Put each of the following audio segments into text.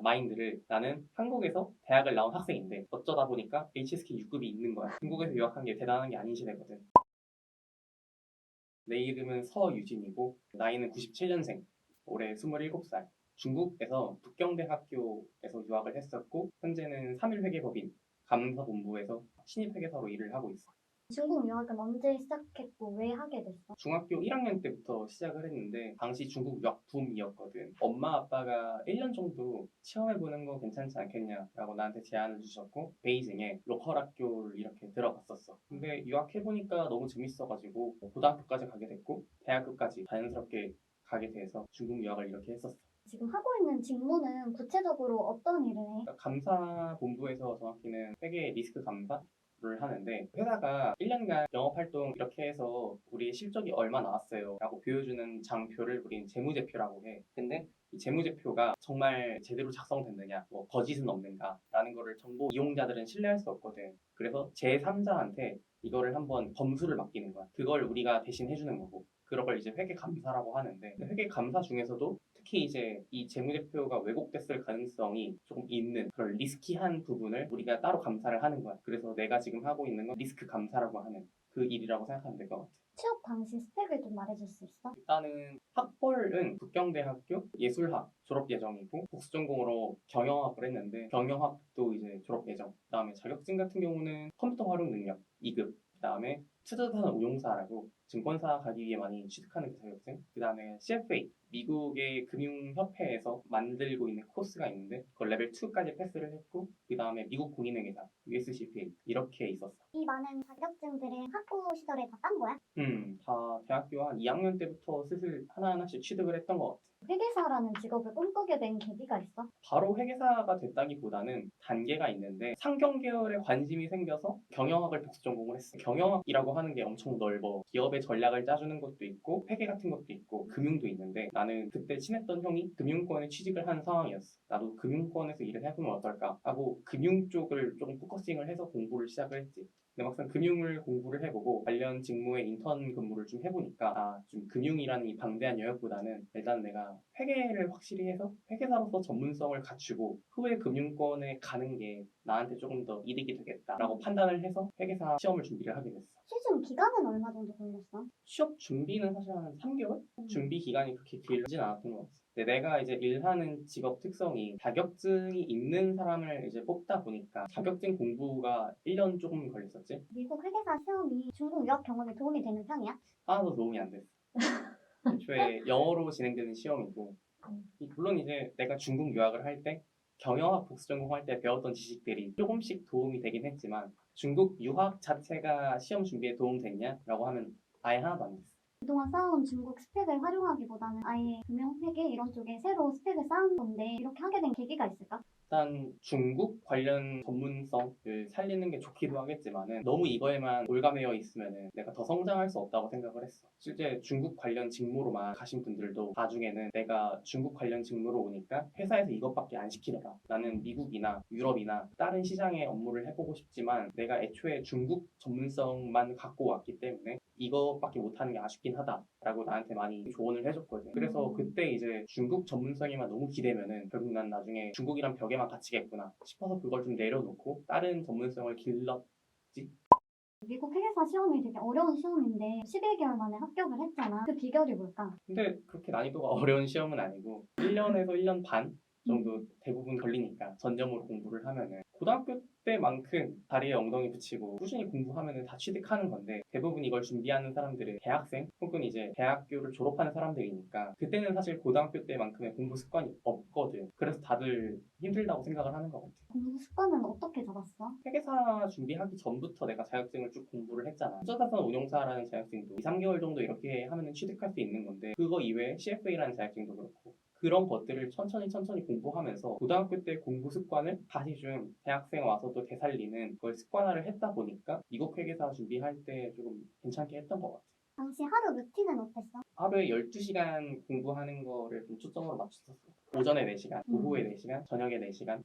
마인드를 나는 한국에서 대학을 나온 학생인데 어쩌다 보니까 HSK 6급이 있는 거야. 중국에서 유학한 게 대단한 게 아닌 시대거든. 내 이름은 서유진이고 나이는 97년생, 올해 27살. 중국에서 북경대학교에서 유학을 했었고 현재는 3일회계법인 감사본부에서 신입회계사로 일을 하고 있어. 중국 유학은 언제 시작했고 왜 하게 됐어? 중학교 1학년 때부터 시작을 했는데 당시 중국 유학 붐이었거든. 엄마 아빠가 1년 정도 체험해보는 거 괜찮지 않겠냐라고 나한테 제안을 주셨고 베이징에 로컬 학교를 이렇게 들어갔었어. 근데 유학해보니까 너무 재밌어가지고 고등학교까지 가게 됐고 대학교까지 자연스럽게 가게 돼서 중국 유학을 이렇게 했었어. 지금 하고 있는 직무는 구체적으로 어떤 일을 해? 그러니까 감사본부에서 정확히는 회계 리스크 감사를 하는데 회사가 1년간 영업활동 이렇게 해서 우리의 실적이 얼마 나왔어요 라고 보여주는 장표를 우리는 재무제표라고 해. 근데 이 재무제표가 정말 제대로 작성됐느냐, 뭐 거짓은 없는가 라는 거를 정보 이용자들은 신뢰할 수 없거든. 그래서 제3자한테 이거를 한번 검수를 맡기는 거야. 그걸 우리가 대신 해주는 거고. 그런 걸 이제 회계 감사라고 하는데 회계 감사 중에서도 특히 이제 이 재무제표가 왜곡됐을 가능성이 조금 있는 그런 리스키한 부분을 우리가 따로 감사를 하는 거야. 그래서 내가 지금 하고 있는 건 리스크 감사라고 하는 그 일이라고 생각하면 될 것 같아. 취업 당시 스펙을 좀 말해줄 수 있어? 일단은 학벌은 북경대학교 예술학 졸업 예정이고 복수 전공으로 경영학을 했는데 경영학도 이제 졸업 예정. 그다음에 자격증 같은 경우는 컴퓨터 활용 능력 2급. 그다음에 투자자산 운용사라고 증권사 가기 위해 많이 취득하는 그 자격증. 그다음에 CFA 미국의 금융협회에서 만들고 있는 코스가 있는데 그걸 레벨 2까지 패스를 했고 그다음에 미국 공인회계사 USCPA 이렇게 있었어. 이 많은 자격증들은 학부 시절에 다 딴 거야? 다 대학교 한 2학년 때부터 슬슬 하나하나씩 취득을 했던 것 같아. 회계사라는 직업을 꿈꾸게 된 계기가 있어? 바로 회계사가 됐다기보다는 단계가 있는데 상경 계열에 관심이 생겨서 경영학을 복수 전공을 했어. 경영학이라고 하는 게 엄청 넓어. 기업의 전략을 짜주는 것도 있고 회계 같은 것도 있고 금융도 있는데 나는 그때 친했던 형이 금융권에 취직을 한 상황이었어. 나도 금융권에서 일을 해보면 어떨까 하고 금융 쪽을 조금 포커싱을 해서 공부를 시작을 했지. 근데 막상 금융을 공부를 해보고 관련 직무에 인턴 근무를 좀 해보니까 좀 금융이라는 이 방대한 영역보다는 일단 내가 회계를 확실히 해서 회계사로서 전문성을 갖추고 후에 금융권에 가는 게 나한테 조금 더 이득이 되겠다라고 판단을 해서 회계사 시험을 준비를 하게 됐어. 시즌 기간은 얼마 정도 걸렸어? 취업 준비는 사실 한 3개월? 준비 기간이 그렇게 길진 않았던 것 같아. 근데 내가 이제 일하는 직업 특성이 자격증이 있는 사람을 이제 뽑다 보니까 자격증 공부가 1년 조금 걸렸었지. 미국 회계사 시험이 중국 유학 경험에 도움이 되는 편이야? 하나도 도움이 안 됐어. 애초에 영어로 진행되는 시험이고 물론 이제 내가 중국 유학을 할 때 경영학 복수 전공할 때 배웠던 지식들이 조금씩 도움이 되긴 했지만 중국 유학 자체가 시험 준비에 도움됐냐라고 하면 아예 하나도 안 됐어. 그동안 쌓아온 중국 스펙을 활용하기보다는 아예 금융, 회계 이런 쪽에 새로 스펙을 쌓은 건데 이렇게 하게 된 계기가 있을까? 일단 중국 관련 전문성을 살리는 게 좋기도 하겠지만은 너무 이거에만 올가매어 있으면은 내가 더 성장할 수 없다고 생각을 했어. 실제 중국 관련 직무로만 가신 분들도 나중에는 내가 중국 관련 직무로 오니까 회사에서 이것밖에 안 시키더라. 나는 미국이나 유럽이나 다른 시장에 업무를 해보고 싶지만 내가 애초에 중국 전문성만 갖고 왔기 때문에 이것밖에 못하는 게 아쉽긴 하다라고 나한테 많이 조언을 해줬거든. 그래서 그때 이제 중국 전문성에만 너무 기대면은 결국 난 나중에 중국이란 벽에만 갇히겠구나 싶어서 그걸 좀 내려놓고 다른 전문성을 길렀지. 미국 회계사 시험이 되게 어려운 시험인데 11개월 만에 합격을 했잖아. 그 비결이 뭘까? 근데 그렇게 난이도가 어려운 시험은 아니고 1년에서 1년 반 정도 대부분 걸리니까 전점으로 공부를 하면은 고등학교 때만큼 다리에 엉덩이 붙이고 꾸준히 공부하면은 다 취득하는 건데 대부분 이걸 준비하는 사람들은 대학생 혹은 이제 대학교를 졸업하는 사람들이니까 그때는 사실 고등학교 때만큼의 공부 습관이 없거든. 그래서 다들 힘들다고 생각을 하는 것 같아. 공부 습관은 어떻게 잡았어? 회계사 준비하기 전부터 내가 자격증을 쭉 공부를 했잖아. 투자자산 운용사라는 자격증도 2, 3개월 정도 이렇게 하면 취득할 수 있는 건데 그거 이외에 CFA라는 자격증도 그렇고 그런 것들을 천천히 공부하면서 고등학교 때 공부 습관을 다시 좀 대학생 와서도 되살리는 그걸 습관화를 했다 보니까 미국 회계사 준비할 때 조금 괜찮게 했던 것 같아. 당시 하루 루틴은 어땠어? 하루에 12시간 공부하는 거를 좀 초점으로 맞췄었어. 오전에 4시간, 오후에 4시간, 저녁에 4시간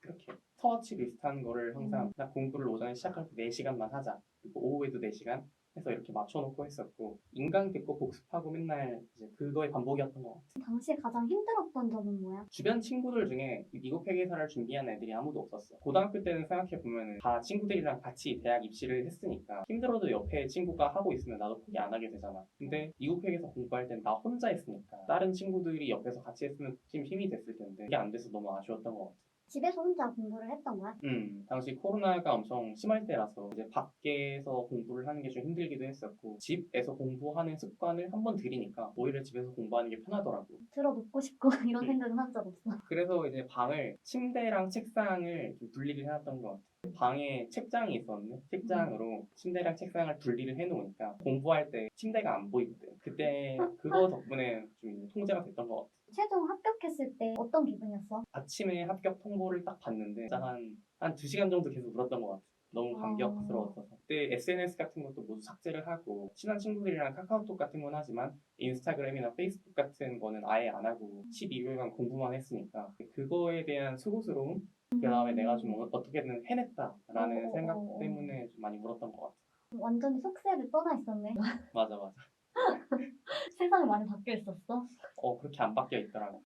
그렇게 스터워치 비슷한 거를 항상 나 공부를 오전에 시작할 때 4시간만 하자. 그리고 오후에도 4시간, 해서 이렇게 맞춰놓고 했었고 인강 듣고 복습하고 맨날 이제 그거의 반복이었던 것 같아. 당시에 가장 힘들었던 점은 뭐야? 주변 친구들 중에 미국 회계사를 준비한 애들이 아무도 없었어. 고등학교 때는 생각해보면 다 친구들이랑 같이 대학 입시를 했으니까 힘들어도 옆에 친구가 하고 있으면 나도 포기 안 하게 되잖아. 근데 미국 회계사 공부할 땐 나 혼자 했으니까 다른 친구들이 옆에서 같이 했으면 좀 힘이 됐을 텐데 그게 안 돼서 너무 아쉬웠던 것 같아. 집에서 혼자 공부를 했던 거야? 당시 코로나가 엄청 심할 때라서 이제 밖에서 공부를 하는 게 좀 힘들기도 했었고 집에서 공부하는 습관을 한번 들이니까 오히려 집에서 공부하는 게 편하더라고. 들어눕고 싶고 이런 생각은 한 적 없어. 그래서 이제 방을 침대랑 책상을 좀 분리를 해놨던 것 같아. 방에 책장이 있었는데 책장으로 침대랑 책상을 분리를 해놓으니까 공부할 때 침대가 안 보이거든. 그때 그거 덕분에 좀 통제가 됐던 것 같아. 최종 합격했을 때 어떤 기분이었어? 아침에 합격 통보를 딱 봤는데 진짜 한 2시간 정도 계속 울었던 것 같아. 너무 감격스러웠어서. 그때 SNS 같은 것도 모두 삭제를 하고 친한 친구들이랑 카카오톡 같은 건 하지만 인스타그램이나 페이스북 같은 거는 아예 안 하고 12개월간 공부만 했으니까 그거에 대한 수고스러움 그 다음에 내가 좀 어떻게든 해냈다라는 생각 때문에 좀 많이 울었던 것 같아. 완전히 속세를 떠나 있었네. 맞아 맞아. 세상이 많이 바뀌어 있었어. 그렇게 안 바뀌어 있더라고.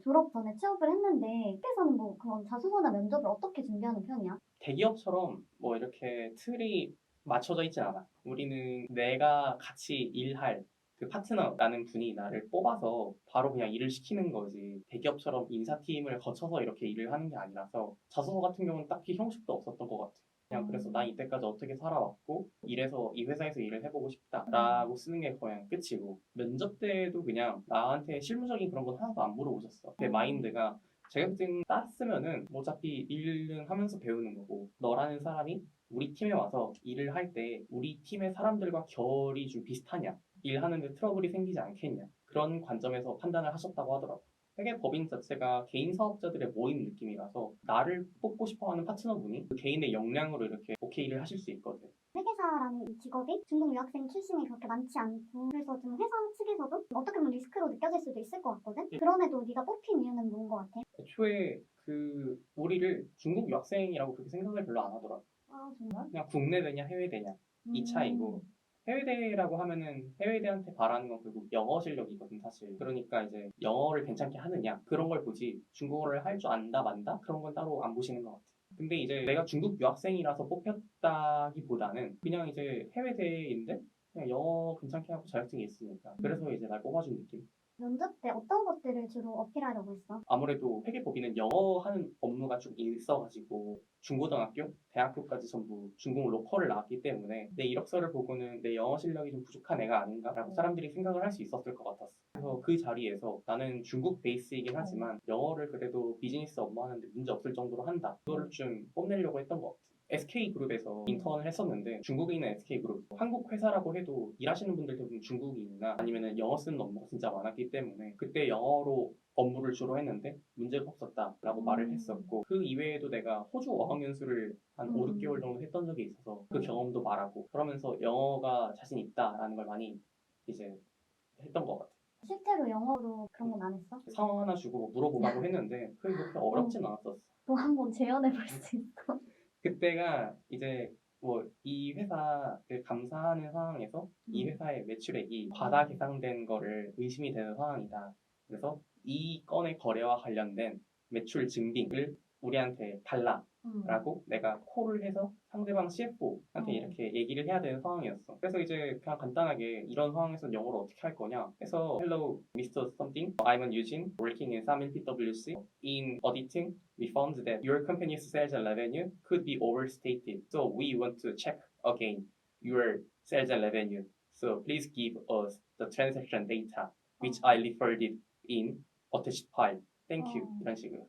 졸업 전에 취업을 했는데 학교에서는 뭐 그런 자소서나 면접을 어떻게 준비하는 편이야? 대기업처럼 뭐 이렇게 틀이 맞춰져 있진 않아. 우리는 내가 같이 일할 그 파트너라는 분이 나를 뽑아서 바로 그냥 일을 시키는 거지. 대기업처럼 인사팀을 거쳐서 이렇게 일을 하는 게 아니라서 자소서 같은 경우는 딱히 형식도 없었던 것 같아. 그냥 그래서 난 이때까지 어떻게 살아왔고 이래서 이 회사에서 일을 해보고 싶다라고 쓰는 게 그냥 끝이고 면접 때도 그냥 나한테 실무적인 그런 건 하나도 안 물어보셨어. 내 마인드가 자격증 땄으면은 어차피 일은 하면서 배우는 거고 너라는 사람이 우리 팀에 와서 일을 할 때 우리 팀의 사람들과 결이 좀 비슷하냐 일하는데 트러블이 생기지 않겠냐 그런 관점에서 판단을 하셨다고 하더라고. 회계법인 자체가 개인 사업자들의 모임 느낌이라서 나를 뽑고 싶어하는 파트너분이 그 개인의 역량으로 이렇게 오케이 일을 하실 수 있거든. 회계사라는 이 직업이 중국 유학생 출신이 그렇게 많지 않고 그래서 좀 회사 측에서도 어떻게 보면 리스크로 느껴질 수도 있을 것 같거든? 그럼에도 네가 뽑힌 이유는 뭔 것 같아? 애초에 그 우리를 중국 유학생이라고 그렇게 생각을 별로 안 하더라고. 아 정말? 그냥 국내대냐 해외대냐 이 차이고 해외대라고 하면은 해외대한테 바라는 건 결국 영어 실력이거든 사실. 그러니까 이제 영어를 괜찮게 하느냐 그런 걸 보지 중국어를 할 줄 안다 만다 그런 건 따로 안 보시는 것 같아. 근데 이제 내가 중국 유학생이라서 뽑혔다기보다는 그냥 이제 해외대인데 그냥 영어 괜찮게 하고 자격증이 있으니까 그래서 이제 날 뽑아준 느낌. 면접 때 어떤 것들을 주로 어필하려고 했어? 아무래도 회계법인은 영어 하는 업무가 좀 있어가지고 중고등학교, 대학교까지 전부 중국 로컬을 나왔기 때문에 내 이력서를 보고는 내 영어 실력이 좀 부족한 애가 아닌가라고 사람들이 생각을 할 수 있었을 것 같았어. 그래서 그 자리에서 나는 중국 베이스이긴 하지만 영어를 그래도 비즈니스 업무 하는데 문제 없을 정도로 한다. 그거를 좀 뽐내려고 했던 것 같아. SK그룹에서 인턴을 했었는데 중국에 있는 SK그룹 한국 회사라고 해도 일하시는 분들 대부분 중국인이나 아니면 영어 쓰는 업무가 진짜 많았기 때문에 그때 영어로 업무를 주로 했는데 문제가 없었다라고 말을 했었고 그 이외에도 내가 호주 어학연수를 한 5, 6개월 정도 했던 적이 있어서 그 경험도 말하고 그러면서 영어가 자신 있다라는 걸 많이 이제 했던 것 같아. 실제로 영어로 그런 건 안 했어? 상황 하나 주고 뭐 물어보라고 했는데 그게 그렇게 어렵진 않았었어. 또 한번 재현해 볼 수 있어? 그때가 이제 뭐 이 회사를 감사하는 상황에서 이 회사의 매출액이 과다 계상된 거를 의심이 되는 상황이다. 그래서 이 건의 거래와 관련된 매출 증빙을 우리한테 달라라고 내가 콜을 해서 상대방 CFO한테 이렇게 얘기를 해야 되는 상황이었어. 그래서 이제 그냥 간단하게 이런 상황에서 영어로 어떻게 할 거냐 해서 Hello, Mr. Something. I'm Eugene, working in Samin PwC. In auditing, we found that your company's sales and revenue could be overstated. So we want to check again your sales and revenue. So please give us the transaction data, which I referred it in attached file. Thank you. 이런 식으로.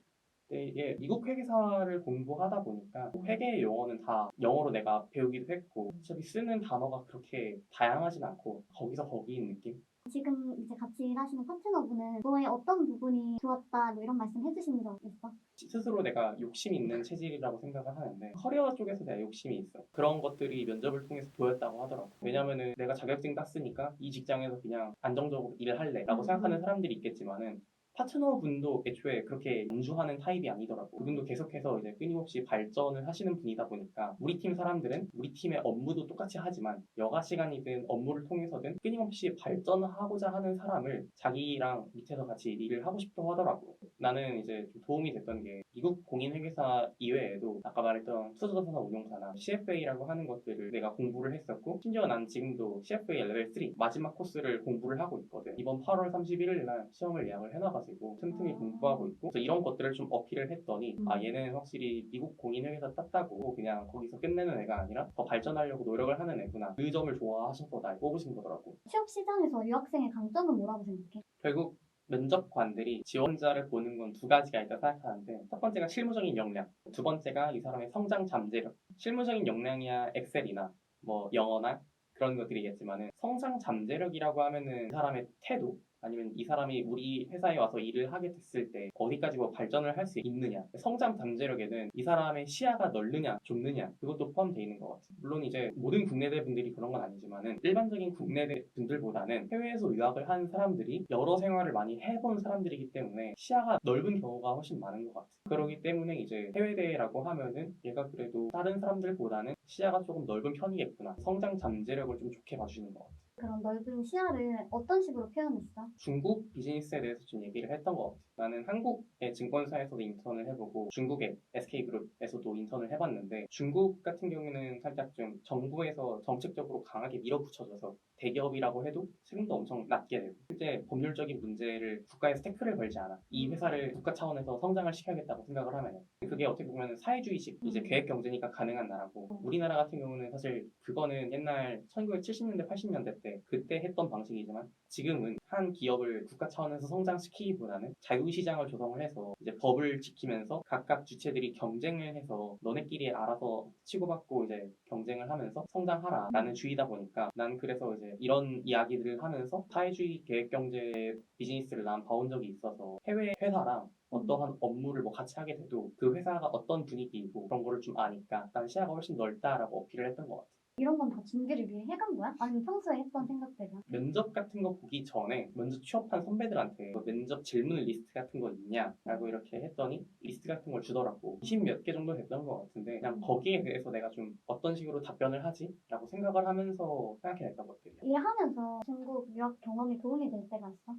근데 이게 미국 회계사를 공부하다 보니까 회계 용어는 다 영어로 내가 배우기도 했고 어차피 쓰는 단어가 그렇게 다양하진 않고 거기서 거기인 느낌? 지금 이제 같이 일하시는 파트너분은 너의 어떤 부분이 좋았다 뭐 이런 말씀 해주신 적 있어? 스스로 내가 욕심 있는 체질이라고 생각을 하는데 커리어 쪽에서 내가 욕심이 있어. 그런 것들이 면접을 통해서 보였다고 하더라고. 왜냐면은 내가 자격증 땄으니까 이 직장에서 그냥 안정적으로 일을 할래 라고 생각하는 사람들이 있겠지만은 파트너분도 애초에 그렇게 연주하는 타입이 아니더라고. 그분도 계속해서 이제 끊임없이 발전을 하시는 분이다 보니까 우리 팀 사람들은 우리 팀의 업무도 똑같이 하지만 여가 시간이든 업무를 통해서든 끊임없이 발전하고자 하는 사람을 자기랑 밑에서 같이 일을 하고 싶어 하더라고. 나는 이제 좀 도움이 됐던 게 미국 공인회계사 이외에도 아까 말했던 투자자산 운용사나 CFA라고 하는 것들을 내가 공부를 했었고, 심지어 난 지금도 CFA 레벨 3 마지막 코스를 공부를 하고 있거든. 이번 8월 31일 날 시험을 예약을 해놔가지고 틈틈이 공부하고 있고, 그래서 이런 것들을 좀 어필을 했더니 아, 얘는 확실히 미국 공인회계사 땄다고 그냥 거기서 끝내는 애가 아니라 더 발전하려고 노력을 하는 애구나, 그 점을 좋아하셔서 날 뽑으신 거더라고. 취업 시장에서 유학생의 강점은 뭐라고 생각해? 결국 면접관들이 지원자를 보는 건 두 가지가 있다 생각하는데, 첫 번째가 실무적인 역량, 두 번째가 이 사람의 성장 잠재력. 실무적인 역량이야 엑셀이나 뭐 영어나 그런 것들이겠지만은, 성장 잠재력이라고 하면은 이 사람의 태도, 아니면 이 사람이 우리 회사에 와서 일을 하게 됐을 때 어디까지 뭐 발전을 할 수 있느냐. 성장 잠재력에는 이 사람의 시야가 넓느냐 좁느냐, 그것도 포함되어 있는 것 같아요. 물론 이제 모든 국내대 분들이 그런 건 아니지만은, 일반적인 국내대 분들보다는 해외에서 유학을 한 사람들이 여러 생활을 많이 해본 사람들이기 때문에 시야가 넓은 경우가 훨씬 많은 것 같아요. 그렇기 때문에 이제 해외대라고 하면은 얘가 그래도 다른 사람들보다는 시야가 조금 넓은 편이겠구나, 성장 잠재력을 좀 좋게 봐주는 것 같아요. 그런 넓은 시야를 어떤 식으로 표현했어? 중국 비즈니스에 대해서 좀 얘기를 했던 것 같아요. 나는 한국의 증권사에서도 인턴을 해보고 중국의 SK그룹에서도 인턴을 해봤는데, 중국 같은 경우는 살짝 좀 정부에서 정책적으로 강하게 밀어붙여져서 대기업이라고 해도 세금도 엄청 낮게 내고, 실제 법률적인 문제를 국가에서 태클을 걸지 않아. 이 회사를 국가 차원에서 성장을 시켜야겠다고 생각을 하면, 그게 어떻게 보면 사회주의식 이제 계획 경제니까 가능한 나라고, 우리나라 같은 경우는 사실 그거는 옛날 1970년대 80년대 때 그때 했던 방식이지만, 지금은 한 기업을 국가 차원에서 성장시키기보다는 자유시장을 조성을 해서 이제 법을 지키면서 각각 주체들이 경쟁을 해서 너네끼리 알아서 치고받고 이제 경쟁을 하면서 성장하라라는 주의다 보니까, 난 그래서 이제 이런 이야기들을 하면서 사회주의 계획경제 비즈니스를 난 봐온 적이 있어서, 해외 회사랑 어떠한 업무를 뭐 같이 하게 돼도 그 회사가 어떤 분위기이고 그런 거를 좀 아니까 난 시야가 훨씬 넓다라고 어필을 했던 것 같아. 이런 건 다 준비를 미리 해간 거야? 아니면 평소에 했던 생각들이야? 면접 같은 거 보기 전에 면접 취업한 선배들한테 뭐 면접 질문 리스트 같은 거 있냐라고 이렇게 했더니 리스트 같은 걸 주더라고. 20 몇 개 정도 됐던 것 같은데, 그냥 거기에 대해서 내가 좀 어떤 식으로 답변을 하지라고 생각을 하면서 생각해냈던 것들이야. 일하면서 중국 유학 경험이 도움이 될 때가 있어?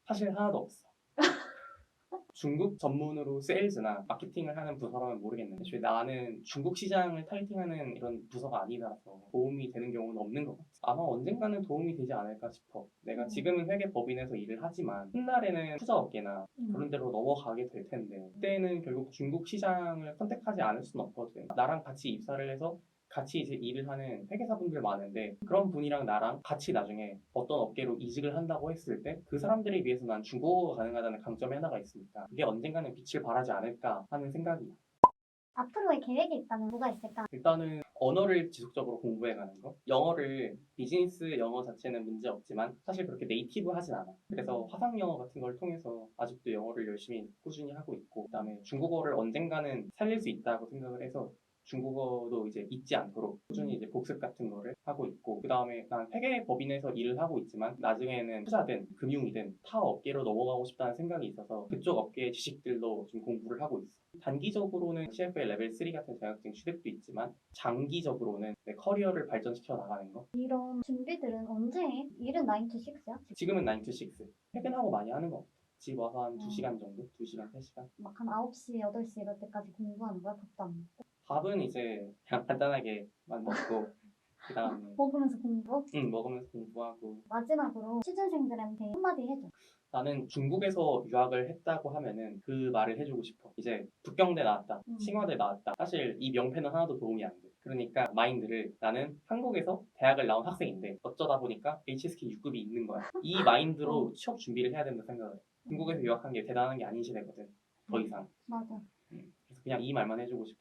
사실 하나도 없어. 중국 전문으로 세일즈나 마케팅을 하는 부서라면 모르겠는데, 애초에 나는 중국 시장을 타겟팅하는 이런 부서가 아니라서 도움이 되는 경우는 없는 것 같아. 아마 언젠가는 도움이 되지 않을까 싶어. 내가 지금은 회계법인에서 일을 하지만 훗날에는 투자업계나 그런 데로 넘어가게 될 텐데, 그때는 결국 중국 시장을 선택하지 않을 수는 없거든. 나랑 같이 입사를 해서 같이 이제 일을 하는 회계사분들 많은데, 그런 분이랑 나랑 같이 나중에 어떤 업계로 이직을 한다고 했을 때 그 사람들에 비해서 난 중국어가 가능하다는 강점이 하나가 있으니까, 그게 언젠가는 빛을 발하지 않을까 하는 생각이야. 앞으로의 계획이 있다면 뭐가 있을까? 일단은 언어를 지속적으로 공부해가는 거. 영어를, 비즈니스 영어 자체는 문제 없지만 사실 그렇게 네이티브 하진 않아. 그래서 화상 영어 같은 걸 통해서 아직도 영어를 열심히 꾸준히 하고 있고, 그다음에 중국어를 언젠가는 살릴 수 있다고 생각을 해서 중국어도 이제 잊지 않도록 꾸준히 이제 복습 같은 거를 하고 있고, 그 다음에 난 회계법인에서 일을 하고 있지만 나중에는 투자든 금융이든 타 업계로 넘어가고 싶다는 생각이 있어서 그쪽 업계의 지식들도 좀 공부를 하고 있어. 단기적으로는 CFA 레벨 3 같은 자격증 취득도 있지만, 장기적으로는 내 커리어를 발전시켜 나가는 거. 이런 준비들은 언제 해? 일은 9 to 6야? 지금은 9 to 6. 퇴근하고 많이 하는 거 같아. 집 와서 한 2시간 정도? 2시간, 3시간? 막 한 9시, 8시 이럴 때까지 공부하는 거야? 밥도 안 먹고? 밥은 이제 그냥 간단하게만 먹고, 그 다음에 먹으면서 공부? 먹으면서 공부하고. 마지막으로 취준생들한테 한마디 해줘. 나는 중국에서 유학을 했다고 하면은 그 말을 해주고 싶어. 이제 북경대 나왔다, 칭화대 나왔다, 사실 이 명패는 하나도 도움이 안 돼. 그러니까 마인드를, 나는 한국에서 대학을 나온 학생인데 어쩌다 보니까 HSK 6급이 있는 거야. 이 마인드로 취업 준비를 해야 된다 생각을 해. 중국에서 유학한 게 대단한 게 아닌 시대거든, 더 이상. 맞아. 그래서 그냥 이 말만 해주고 싶어.